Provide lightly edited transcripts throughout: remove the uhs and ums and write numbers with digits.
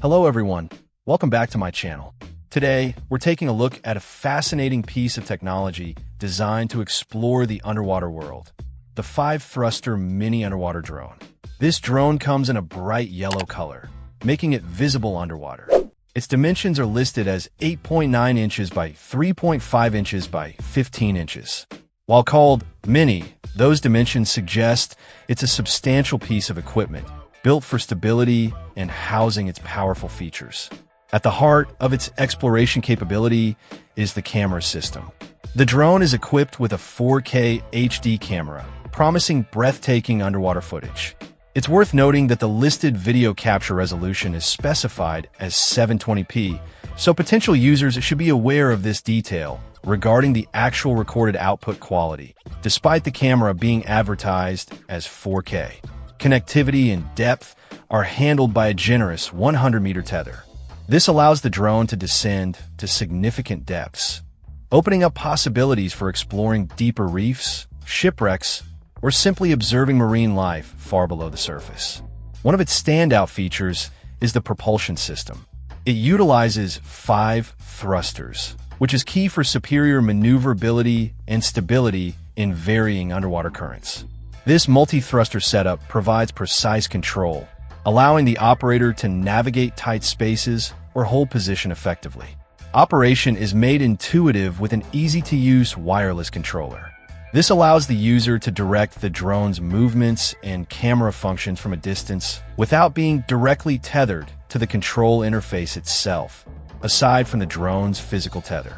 Hello everyone, welcome back to my channel. Today, we're taking a look at a fascinating piece of technology designed to explore the underwater world. The 5-thruster mini underwater drone. This drone comes in a bright yellow color, making it visible underwater. Its dimensions are listed as 8.9 inches by 3.5 inches by 15 inches. While called mini, those dimensions suggest it's a substantial piece of equipment, built for stability and housing its powerful features. At the heart of its exploration capability is the camera system. The drone is equipped with a 4K HD camera, promising breathtaking underwater footage. It's worth noting that the listed video capture resolution is specified as 720p, so potential users should be aware of this detail regarding the actual recorded output quality, despite the camera being advertised as 4K. Connectivity and depth are handled by a generous 100-meter tether. This allows the drone to descend to significant depths, opening up possibilities for exploring deeper reefs, shipwrecks, or simply observing marine life far below the surface. One of its standout features is the propulsion system. It utilizes 5 thrusters, which is key for superior maneuverability and stability in varying underwater currents. This multi-thruster setup provides precise control, allowing the operator to navigate tight spaces or hold position effectively. Operation is made intuitive with an easy-to-use wireless controller. This allows the user to direct the drone's movements and camera functions from a distance without being directly tethered to the control interface itself, aside from the drone's physical tether.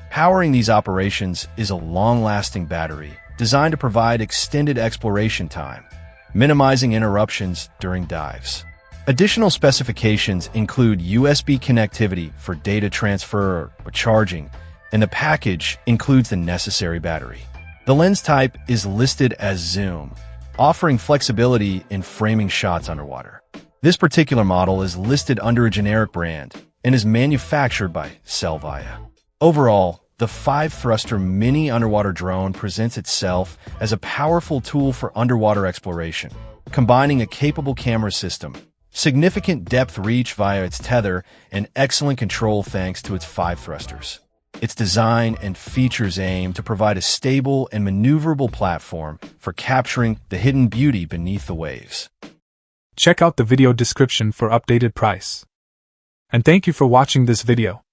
Powering these operations is a long-lasting battery designed to provide extended exploration time, minimizing interruptions during dives. Additional specifications include USB connectivity for data transfer or charging, and the package includes the necessary battery. The lens type is listed as zoom, offering flexibility in framing shots underwater. This particular model is listed under a generic brand and is manufactured by Selvia. Overall, the 5-thruster mini underwater drone presents itself as a powerful tool for underwater exploration, combining a capable camera system, significant depth reach via its tether, and excellent control thanks to its 5 thrusters. Its design and features aim to provide a stable and maneuverable platform for capturing the hidden beauty beneath the waves. Check out the video description for updated price. And thank you for watching this video.